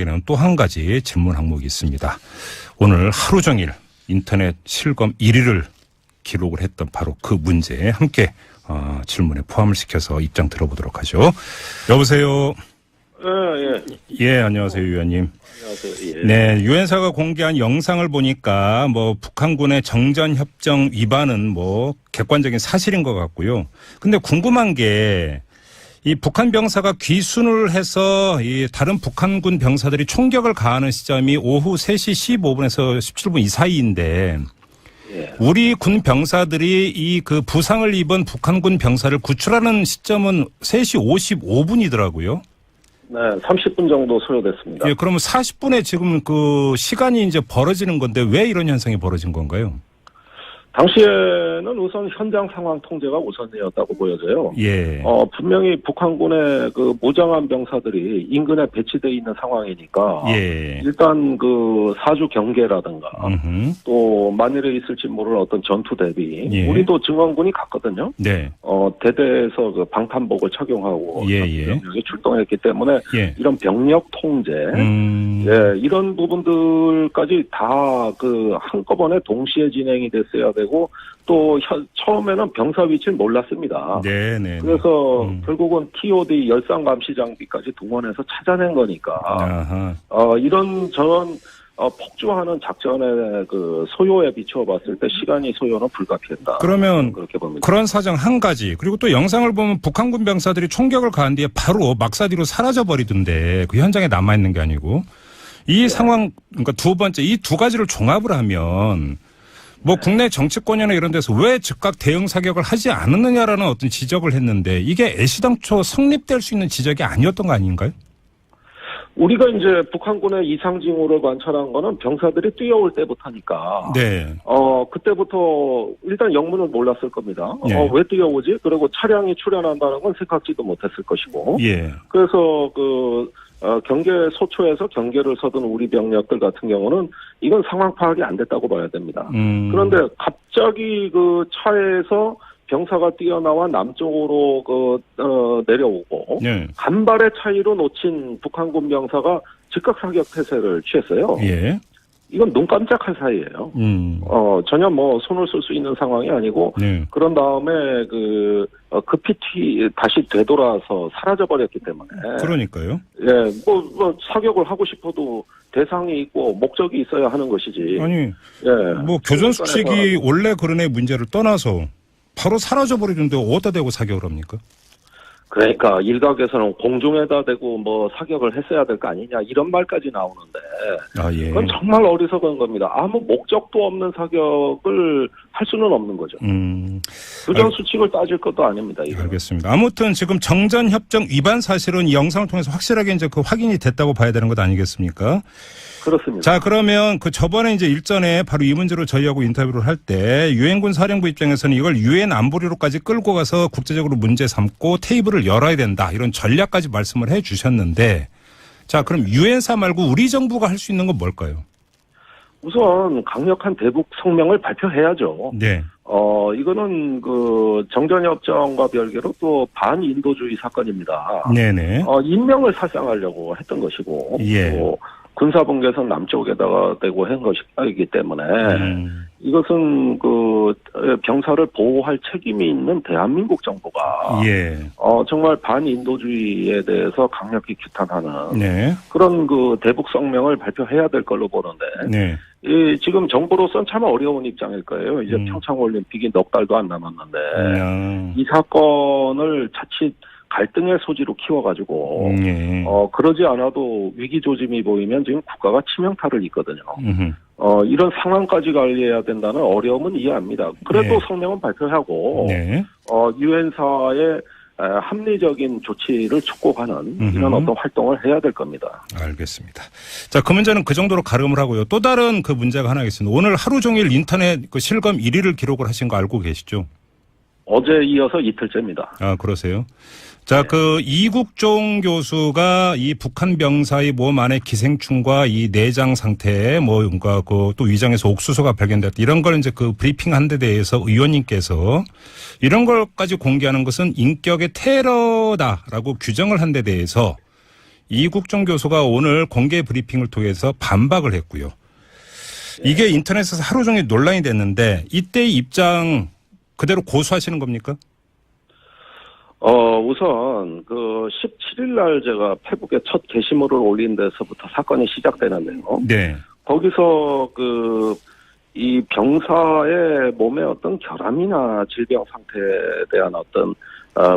제기되는 또 한 가지 질문 항목이 있습니다. 오늘 하루 종일 인터넷 실검 1위를 기록을 했던 바로 그 문제에 함께 질문에 포함을 시켜서 입장 들어보도록 하죠. 여보세요. 예, 안녕하세요, 위원님. 안녕하세요. 예. 네, 유엔사가 공개한 영상을 보니까 북한군의 정전협정 위반은 객관적인 사실인 것 같고요. 근데 궁금한 게 이 북한 병사가 귀순을 해서 이 다른 북한군 병사들이 총격을 가하는 시점이 오후 3시 15분에서 17분 이 사이인데 예. 우리 군 병사들이 이 그 부상을 입은 북한군 병사를 구출하는 시점은 3시 55분이더라고요. 네, 30분 정도 소요됐습니다. 예, 그러면 40분에 지금 그 시간이 이제 벌어지는 건데 왜 이런 현상이 벌어진 건가요? 당시에는 우선 현장 상황 통제가 우선이었다고 보여져요. 예. 분명히 북한군의 그 무장한 병사들이 인근에 배치되어 있는 상황이니까. 예. 일단 그 사주 경계라든가 또 만일에 있을지 모를 어떤 전투 대비. 예. 우리도 증원군이 갔거든요. 네. 대대에서 그 방탄복을 착용하고 병력이 출동했기 때문에 예. 이런 병력 통제, 예, 이런 부분들까지 다 그 한꺼번에 동시에 진행이 됐어야 되고 또 처음에는 병사 위치를 몰랐습니다. 네네. 그래서 결국은 TOD 열상 감시 장비까지 동원해서 찾아낸 거니까. 아하. 이런 저런 폭주하는 작전의 그 소요에 비추어봤을 때 시간이 소요는 불가피했다. 그러면 그렇게 봅니다. 그런 사정 한 가지. 그리고 또 영상을 보면 북한군 병사들이 총격을 가한 뒤에 바로 막사디로 사라져 버리던데 그 현장에 남아 있는 게 아니고 이 상황 그러니까 두 번째 이 두 가지를 종합을 하면 국내 정치권이나 이런 데서 왜 즉각 대응 사격을 하지 않았느냐라는 어떤 지적을 했는데 이게 애시당초 성립될 수 있는 지적이 아니었던 거 아닌가요? 우리가 이제 북한군의 이상 징후를 관찰한 거는 병사들이 뛰어올 때부터니까. 네. 그때부터 일단 영문을 몰랐을 겁니다. 네. 왜 뛰어오지? 그리고 차량이 출현한다는 건 생각지도 못했을 것이고. 예. 그래서 경계 소초에서 경계를 서둔 우리 병력들 같은 경우는 이건 상황 파악이 안 됐다고 봐야 됩니다. 그런데 갑자기 그 차에서 병사가 뛰어나와 남쪽으로 내려오고 네. 간발의 차이로 놓친 북한군 병사가 즉각 사격 태세를 취했어요. 예. 이건 눈 깜짝할 사이예요. 전혀 손을 쓸 수 있는 상황이 아니고 네. 그런 다음에 급히 다시 되돌아서 사라져 버렸기 때문에. 그러니까요. 예, 사격을 하고 싶어도 대상이 있고 목적이 있어야 하는 것이지. 아니, 예. 교전 수칙이 원래 그런 애 문제를 떠나서 바로 사라져 버리는데 어디다 대고 사격을 합니까? 그러니까 일각에서는 공중에다 대고 사격을 했어야 될 거 아니냐 이런 말까지 나오는데 예. 그건 정말 어리석은 겁니다. 아무 목적도 없는 사격을 할 수는 없는 거죠. 교전 수칙을 따질 것도 아닙니다. 이건. 알겠습니다. 아무튼 지금 정전협정 위반 사실은 이 영상을 통해서 확실하게 이제 확인이 됐다고 봐야 되는 것 아니겠습니까? 그렇습니다. 자, 그러면 저번에 이제 일전에 바로 이 문제로 저희하고 인터뷰를 할 때 유엔군 사령부 입장에서는 이걸 유엔 안보리로까지 끌고 가서 국제적으로 문제 삼고 테이블을 열어야 된다. 이런 전략까지 말씀을 해 주셨는데 자, 그럼 유엔사 말고 우리 정부가 할 수 있는 건 뭘까요? 우선 강력한 대북 성명을 발표해야죠. 네. 이거는 정전협정과 별개로 또 반인도주의 사건입니다. 네네. 인명을 살상하려고 했던 것이고. 예. 또 군사분계선 남쪽에다가 대고 한 것이기 때문에 이것은 병사를 보호할 책임이 있는 대한민국 정부가 예. 정말 반인도주의에 대해서 강력히 규탄하는 네. 그런 대북 성명을 발표해야 될 걸로 보는데 네. 지금 정부로서는 참 어려운 입장일 거예요. 이제 평창올림픽이 넉 달도 안 남았는데 이 사건을 자칫 갈등의 소지로 키워가지고 그러지 않아도 위기 조짐이 보이면 지금 국가가 치명타를 입거든요. 이런 상황까지 관리해야 된다는 어려움은 이해합니다. 그래도 성명은 발표하고 유엔사의 합리적인 조치를 촉구하는 이런 어떤 활동을 해야 될 겁니다. 알겠습니다. 자, 그 문제는 그 정도로 가름을 하고요. 또 다른 문제가 하나 있습니다. 오늘 하루 종일 인터넷 실검 1위를 기록을 하신 거 알고 계시죠? 어제 이어서 이틀째입니다. 아, 그러세요? 자, 이국종 교수가 이 북한 병사의 몸 안에 기생충과 이 내장 상태에 또 위장에서 옥수수가 발견됐다. 이런 걸 이제 브리핑 한 데 대해서 의원님께서 이런 걸까지 공개하는 것은 인격의 테러다라고 규정을 한 데 대해서 이국종 교수가 오늘 공개 브리핑을 통해서 반박을 했고요. 이게 인터넷에서 하루 종일 논란이 됐는데 이때의 입장 그대로 고수하시는 겁니까? 우선 그 17일 날 제가 페북에 첫 게시물을 올린 데서부터 사건이 시작되는데요. 네. 거기서 이 병사의 몸에 어떤 결함이나 질병 상태에 대한 어떤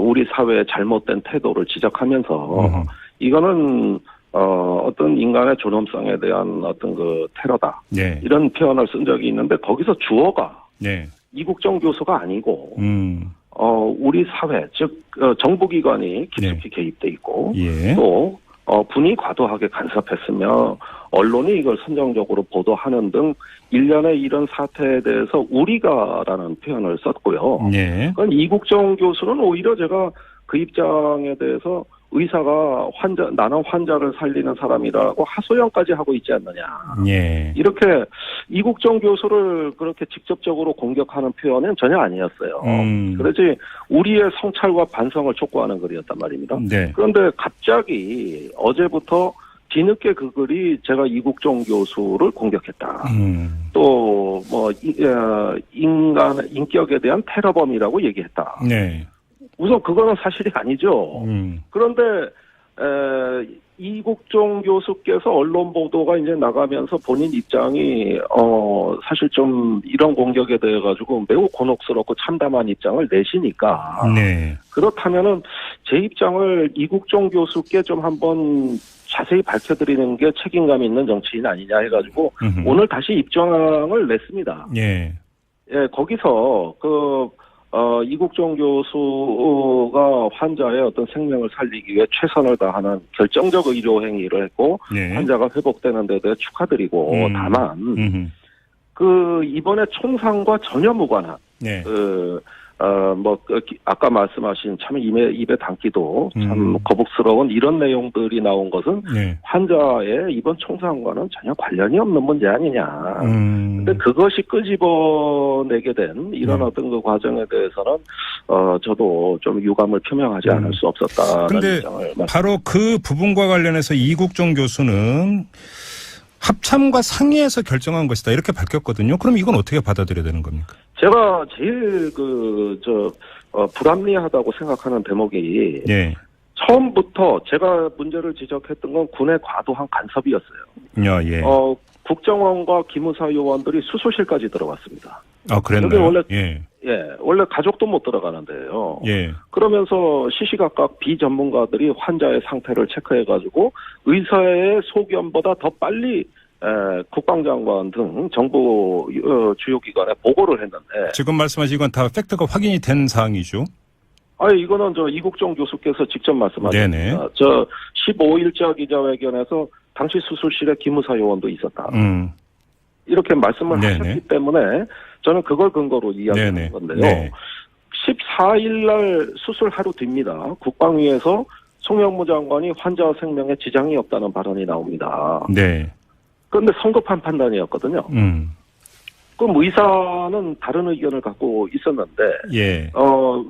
우리 사회의 잘못된 태도를 지적하면서 이거는 어떤 인간의 존엄성에 대한 어떤 그 테러다. 네. 이런 표현을 쓴 적이 있는데 거기서 주어가 네. 이국정 교수가 아니고 우리 사회 즉 정부기관이 깊숙이 개입돼 있고 예. 또 분이 과도하게 간섭했으며 언론이 이걸 선정적으로 보도하는 등 일련의 이런 사태에 대해서 우리가라는 표현을 썼고요. 예. 그건 이국정 교수는 오히려 제가 그 입장에 대해서 의사가 나는 환자를 살리는 사람이라고 하소연까지 하고 있지 않느냐. 예. 이렇게 이국정 교수를 그렇게 직접적으로 공격하는 표현은 전혀 아니었어요. 그렇지 우리의 성찰과 반성을 촉구하는 글이었단 말입니다. 네. 그런데 갑자기 어제부터 뒤늦게 그 글이 제가 이국종 교수를 공격했다. 또 뭐 인격에 대한 테러범이라고 얘기했다. 네. 우선 그거는 사실이 아니죠. 그런데 이국종 교수께서 언론 보도가 이제 나가면서 본인 입장이 사실 좀 이런 공격에 대해 가지고 매우 곤혹스럽고 참담한 입장을 내시니까 네. 그렇다면은 제 입장을 이국종 교수께 좀 한번 자세히 밝혀드리는 게 책임감 있는 정치인 아니냐 해가지고 오늘 다시 입장을 냈습니다. 예. 예, 거기서 이국종 교수가 환자의 어떤 생명을 살리기 위해 최선을 다하는 결정적 의료 행위를 했고 네. 환자가 회복되는 데 대해 축하드리고 다만 이번에 총상과 전혀 무관한 네. 아까 말씀하신 참 입에 담기도 참 거북스러운 이런 내용들이 나온 것은 네. 환자의 이번 총상과는 전혀 관련이 없는 문제 아니냐. 근데 그것이 끄집어내게 된 이런 어떤 그 과정에 대해서는 저도 좀 유감을 표명하지 않을 수 없었다는 근데 입장을 바로 그 부분과 관련해서 이국종 교수는 합참과 상의해서 결정한 것이다 이렇게 밝혔거든요. 그럼 이건 어떻게 받아들여야 되는 겁니까? 제가 제일 불합리하다고 생각하는 대목이 네. 처음부터 제가 문제를 지적했던 건 군의 과도한 간섭이었어요. 예. 국정원과 기무사 요원들이 수술실까지 들어갔습니다. 아, 그랬나요? 원래 예. 원래 가족도 못 들어가는데요. 예. 그러면서 시시각각 비전문가들이 환자의 상태를 체크해가지고 의사의 소견보다 더 빨리 국방장관 등 정부 주요 기관에 보고를 했는데 지금 말씀하신 건 다 팩트가 확인이 된 사항이죠. 이거는 이국종 교수께서 직접 말씀하셨습니다. 15일자 기자회견에서 당시 수술실에 기무사 요원도 있었다. 이렇게 말씀을 하셨기 때문에 저는 그걸 근거로 이야기하는 건데요. 네. 14일 날 수술 하루 뒤입니다. 국방위에서 송영무 장관이 환자 생명에 지장이 없다는 발언이 나옵니다. 네. 그런데 성급한 판단이었거든요. 그럼 의사는 다른 의견을 갖고 있었는데 예.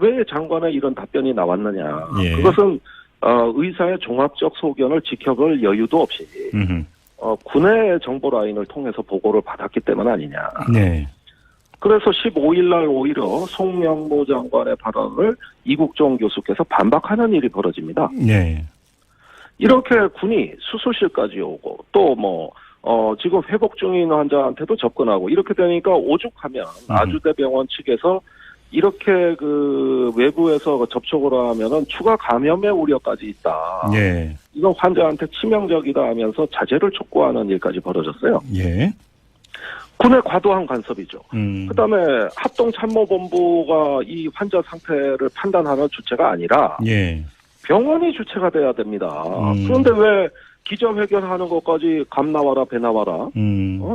왜 장관의 이런 답변이 나왔느냐. 예. 그것은 의사의 종합적 소견을 지켜볼 여유도 없이 군의 정보 라인을 통해서 보고를 받았기 때문 아니냐. 네. 그래서 15일 날 오히려 송영무 장관의 발언을 이국종 교수께서 반박하는 일이 벌어집니다. 네. 이렇게 군이 수술실까지 오고 또 지금 회복 중인 환자한테도 접근하고 이렇게 되니까 오죽하면 아주대병원 측에서 이렇게 외부에서 접촉을 하면은 추가 감염의 우려까지 있다. 예. 이건 환자한테 치명적이다 하면서 자제를 촉구하는 일까지 벌어졌어요. 예. 군의 과도한 간섭이죠. 그다음에 합동참모본부가 이 환자 상태를 판단하는 주체가 아니라 예. 병원이 주체가 돼야 됩니다. 그런데 왜 기자회견하는 것까지 감 나와라 배 나와라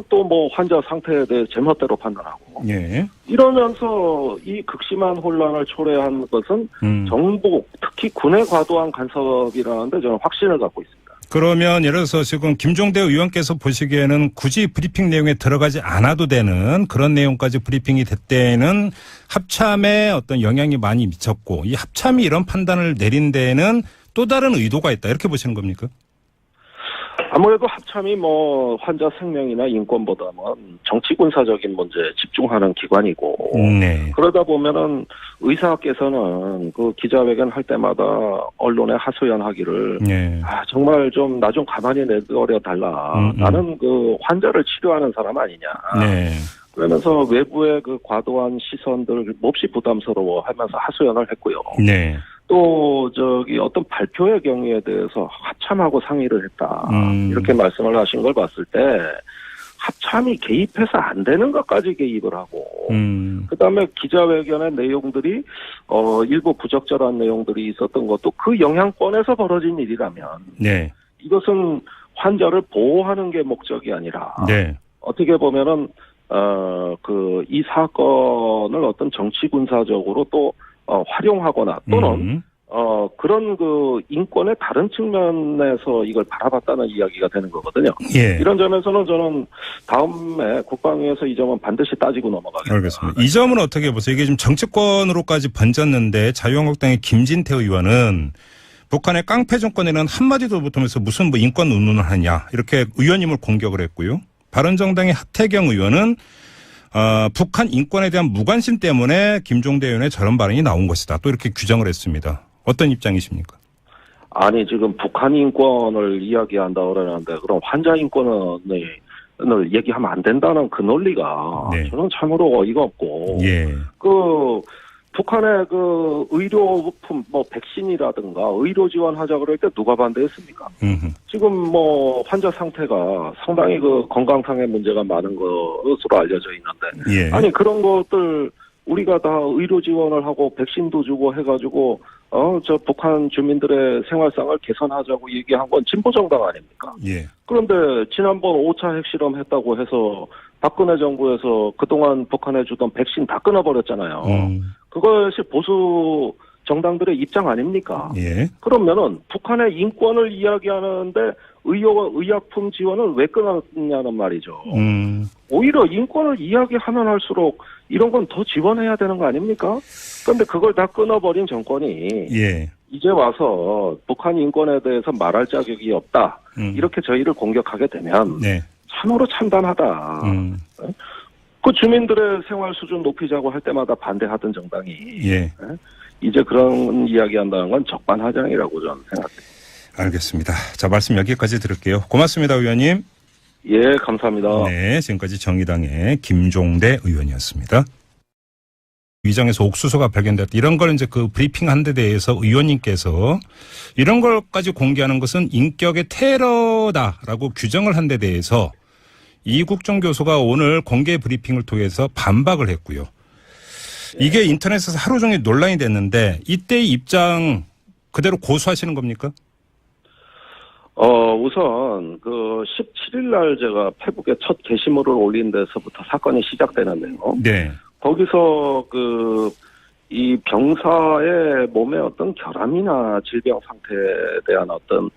또 환자 상태에 대해 제멋대로 판단하고 예. 이러면서 이 극심한 혼란을 초래한 것은 정부 특히 군의 과도한 간섭이라는데 저는 확신을 갖고 있습니다. 그러면 예를 들어서 지금 김종대 의원께서 보시기에는 굳이 브리핑 내용에 들어가지 않아도 되는 그런 내용까지 브리핑이 됐대는 합참에 어떤 영향이 많이 미쳤고 이 합참이 이런 판단을 내린 데에는 또 다른 의도가 있다 이렇게 보시는 겁니까? 아무래도 합참이 뭐 환자 생명이나 인권보다는 정치 군사적인 문제에 집중하는 기관이고 네. 그러다 보면은 의사께서는 그 기자회견 할 때마다 언론에 하소연하기를 네. 정말 좀 나 좀 가만히 내버려 달라. 나는 그 환자를 치료하는 사람 아니냐. 네. 그러면서 외부의 그 과도한 시선들 몹시 부담스러워하면서 하소연을 했고요. 네. 또 어떤 발표의 경우에 대해서 합참하고 상의를 했다. 이렇게 말씀을 하신 걸 봤을 때 합참이 개입해서 안 되는 것까지 개입을 하고 그다음에 기자회견의 내용들이 일부 부적절한 내용들이 있었던 것도 그 영향권에서 벌어진 일이라면 네. 이것은 환자를 보호하는 게 목적이 아니라 네. 어떻게 보면은 이 사건을 어떤 정치 군사적으로 또 활용하거나 또는 그런 그 인권의 다른 측면에서 이걸 바라봤다는 이야기가 되는 거거든요. 예. 이런 점에서는 저는 다음에 국방위에서 이 점은 반드시 따지고 넘어가겠습니다. 알겠습니다. 이 점은 어떻게 보세요? 이게 지금 정치권으로까지 번졌는데 자유한국당의 김진태 의원은 북한의 깡패 정권에는 한마디도 못하면서 무슨 뭐 인권 운운을 하냐 이렇게 의원님을 공격을 했고요. 바른정당의 하태경 의원은 북한 인권에 대한 무관심 때문에 김종대 의원의 저런 발언이 나온 것이다. 또 이렇게 규정을 했습니다. 어떤 입장이십니까? 아니 지금 북한 인권을 이야기한다 그러는데 그럼 환자 인권을 얘기하면 안 된다는 그 논리가 네. 저는 참으로 어이가 없고 예. 북한의 그 의료품 뭐 백신이라든가 의료 지원하자 그럴 때 누가 반대했습니까? 지금 뭐 환자 상태가 상당히 그 건강상의 문제가 많은 것으로 알려져 있는데 예. 아니 그런 것들 우리가 다 의료 지원을 하고 백신도 주고 해가지고 저 북한 주민들의 생활상을 개선하자고 얘기한 건 진보 정당 아닙니까? 예. 그런데 지난번 5차 핵실험 했다고 해서 박근혜 정부에서 그동안 북한에 주던 백신 다 끊어버렸잖아요. 그것이 보수 정당들의 입장 아닙니까? 예. 그러면은 북한의 인권을 이야기하는데 의약품 지원을 왜 끊었냐는 말이죠. 오히려 인권을 이야기하면 할수록 이런 건 더 지원해야 되는 거 아닙니까? 그런데 그걸 다 끊어버린 정권이 예. 이제 와서 북한 인권에 대해서 말할 자격이 없다. 이렇게 저희를 공격하게 되면 네. 참으로 참담하다. 그 주민들의 생활 수준 높이자고 할 때마다 반대하던 정당이 예. 이제 그런 이야기한다는 건 적반하장이라고 저는 생각합니다. 알겠습니다. 자, 말씀 여기까지 들을게요. 고맙습니다, 의원님. 예, 감사합니다. 네, 지금까지 정의당의 김종대 의원이었습니다. 위장에서 옥수수가 발견됐다. 이런 걸 이제 그 브리핑한 데 대해서 의원님께서 이런 걸까지 공개하는 것은 인격의 테러다라고 규정을 한 데 대해서 이국정 교수가 오늘 공개 브리핑을 통해서 반박을 했고요. 이게 인터넷에서 하루 종일 논란이 됐는데 이때의 입장 그대로 고수하시는 겁니까? 우선 그 17일 날 제가 페북에 첫 게시물을 올린 데서부터 사건이 시작되는데요. 네. 거기서 이 병사의 몸의 어떤 결함이나 질병 상태에 대한 어떤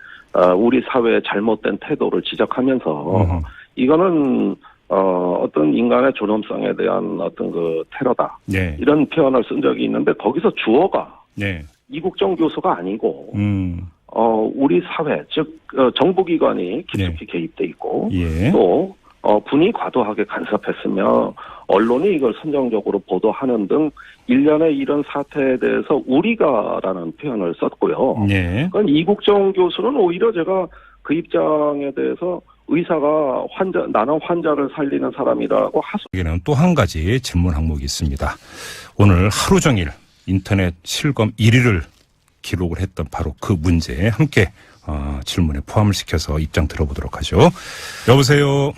우리 사회의 잘못된 태도를 지적하면서 이거는 어떤 인간의 존엄성에 대한 어떤 그 테러다. 네. 이런 표현을 쓴 적이 있는데 거기서 주어가 네. 이국정 교수가 아니고 우리 사회 즉 정부기관이 깊숙이 개입돼 있고 예. 또 분이 과도하게 간섭했으며 언론이 이걸 선정적으로 보도하는 등 일련의 이런 사태에 대해서 우리가라는 표현을 썼고요. 네. 그러니까 이국정 교수는 오히려 제가 그 입장에 대해서 의사가 나는 환자를 살리는 사람이라고 여기는 또 한 가지 질문 항목이 있습니다. 오늘 하루 종일 인터넷 실검 1위를 기록을 했던 바로 그 문제에 함께 질문에 포함을 시켜서 입장 들어보도록 하죠. 여보세요.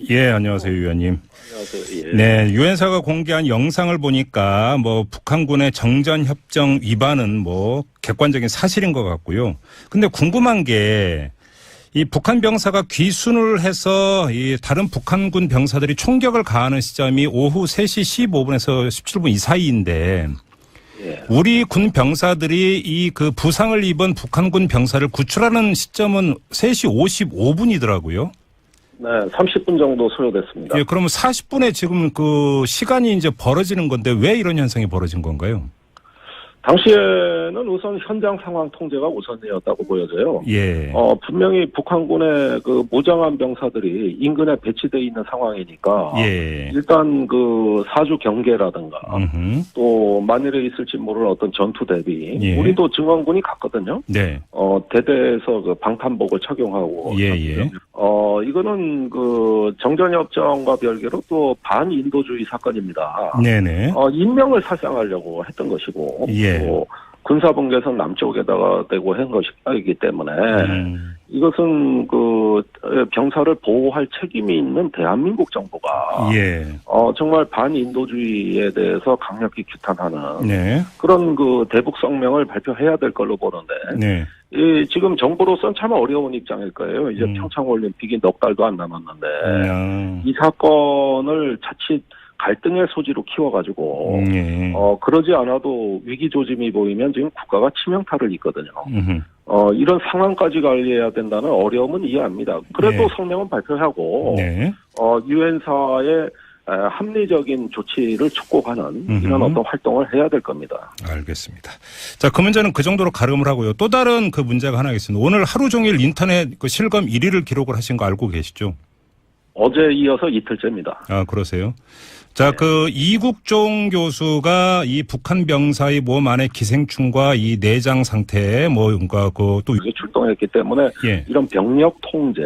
예, 안녕하세요, 위원님. 안녕하세요. 예. 네, 유엔사가 공개한 영상을 보니까 뭐 북한군의 정전 협정 위반은 뭐 객관적인 사실인 것 같고요. 근데 궁금한 게 이 북한 병사가 귀순을 해서 이 다른 북한군 병사들이 총격을 가하는 시점이 오후 3시 15분에서 17분 이 사이인데 예. 우리 군 병사들이 이 그 부상을 입은 북한군 병사를 구출하는 시점은 3시 55분이더라고요. 네, 30분 정도 소요됐습니다. 예, 그러면 40분에 지금 그 시간이 이제 벌어지는 건데 왜 이런 현상이 벌어진 건가요? 당시에는 우선 현장 상황 통제가 우선이었다고 보여져요. 예. 분명히 북한군의 그 무장한 병사들이 인근에 배치되어 있는 상황이니까. 예. 일단 그 사주 경계라든가 또 만일에 있을지 모를 어떤 전투 대비. 예. 우리도 증원군이 갔거든요. 네. 대대에서 그 방탄복을 착용하고. 예. 이거는 그 정전협정과 별개로 또 반인도주의 사건입니다. 네네. 인명을 살상하려고 했던 것이고. 예. 또 군사분계선 남쪽에다가 대고 한 것이기 때문에 이것은 그 병사를 보호할 책임이 있는 대한민국 정부가 정말 반인도주의에 대해서 강력히 규탄하는 그런 그 대북 성명을 발표해야 될 걸로 보는데 지금 정부로서는 참 어려운 입장일 거예요. 이제 평창올림픽이 넉 달도 안 남았는데 이 사건을 자칫 갈등의 소지로 키워가지고 그러지 않아도 위기 조짐이 보이면 지금 국가가 치명타를 입거든요. 이런 상황까지 관리해야 된다는 어려움은 이해합니다. 그래도 성명은 발표하고 유엔사의 합리적인 조치를 촉구하는 이런 어떤 활동을 해야 될 겁니다. 알겠습니다. 자, 그 문제는 그 정도로 가름을 하고요. 또 다른 그 문제가 하나 있습니다. 오늘 하루 종일 인터넷 그 실검 1위를 기록을 하신 거 알고 계시죠? 어제 이어서 이틀째입니다. 아, 그러세요? 자, 그 이국종 교수가 이 북한 병사의 몸 안의 기생충과 이 내장 상태에 뭔가 그 또 출동했기 때문에 이런 병력 통제,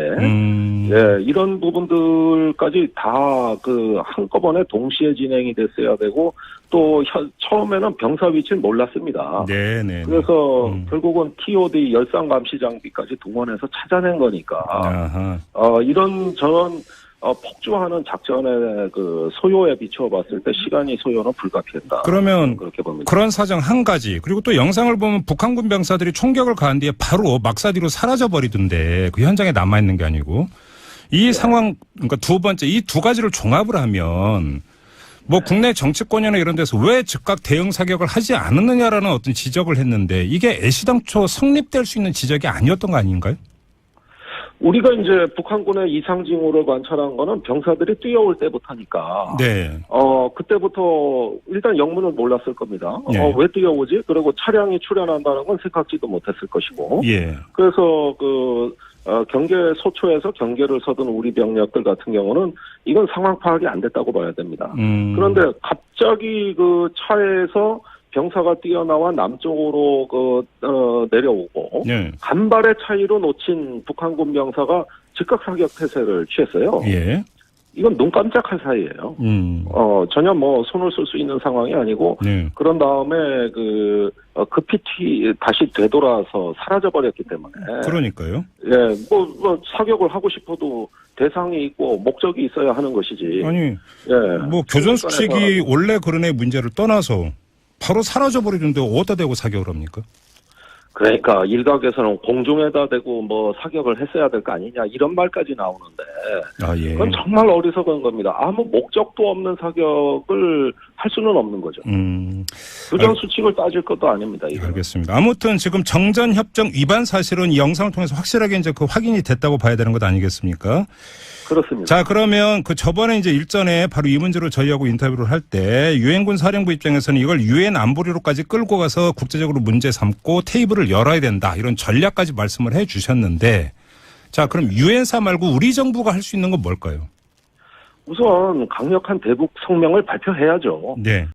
이런 부분들까지 다 그 한꺼번에 동시에 진행이 됐어야 되고 또 처음에는 병사 위치를 몰랐습니다. 네네. 그래서 결국은 TOD 열상 감시 장비까지 동원해서 찾아낸 거니까 이런 저런 폭주하는 작전의 그 소요에 비추어봤을 때 시간이 소요는 불가피했다. 그러면 그렇게 봅니다. 그런 사정 한 가지. 그리고 또 영상을 보면 북한군 병사들이 총격을 가한 뒤에 바로 막사디로 사라져 버리던데 그 현장에 남아 있는 게 아니고 이 상황 그러니까 두 번째 이 두 가지를 종합을 하면 뭐 국내 정치권이나 이런 데서 왜 즉각 대응 사격을 하지 않았느냐라는 어떤 지적을 했는데 이게 애시당초 성립될 수 있는 지적이 아니었던 거 아닌가요? 우리가 이제 북한군의 이상 징후를 관찰한 거는 병사들이 뛰어올 때부터니까. 그때부터 일단 영문을 몰랐을 겁니다. 왜 뛰어오지? 그리고 차량이 출현한다는 건 생각지도 못했을 것이고. 그래서 경계 소초에서 경계를 서던 우리 병력들 같은 경우는 이건 상황 파악이 안 됐다고 봐야 됩니다. 그런데 갑자기 그 차에서 병사가 뛰어나와 남쪽으로 내려오고 간발의 차이로 놓친 북한군 병사가 즉각 사격 태세를 취했어요. 이건 눈 깜짝할 사이예요. 전혀 뭐 손을 쓸 수 있는 상황이 아니고 그런 다음에 급히 다시 되돌아서 사라져 버렸기 때문에. 그러니까요. 뭐 사격을 하고 싶어도 대상이 있고 목적이 있어야 하는 것이지. 아니, 뭐 교전 수칙이 원래 그런 애 문제를 떠나서 바로 사라져 버리는데 어디다 대고 사격을 합니까? 그러니까 일각에서는 공중에다 대고 뭐 사격을 했어야 될 거 아니냐 이런 말까지 나오는데 그건 정말 어리석은 겁니다. 아무 목적도 없는 사격을 할 수는 없는 거죠. 교전 수칙을 따질 것도 아닙니다. 이거는. 알겠습니다. 아무튼 지금 정전협정 위반 사실은 이 영상을 통해서 확실하게 이제 그 확인이 됐다고 봐야 되는 것 아니겠습니까? 그렇습니다. 자, 그러면 그 저번에 이제 일전에 바로 이 문제로 저희하고 인터뷰를 할 때 유엔군 사령부 입장에서는 이걸 유엔 안보리로까지 끌고 가서 국제적으로 문제 삼고 테이블을 열어야 된다. 이런 전략까지 말씀을 해 주셨는데 자, 그럼 유엔사 말고 우리 정부가 할 수 있는 건 뭘까요? 우선 강력한 대북 성명을 발표해야죠.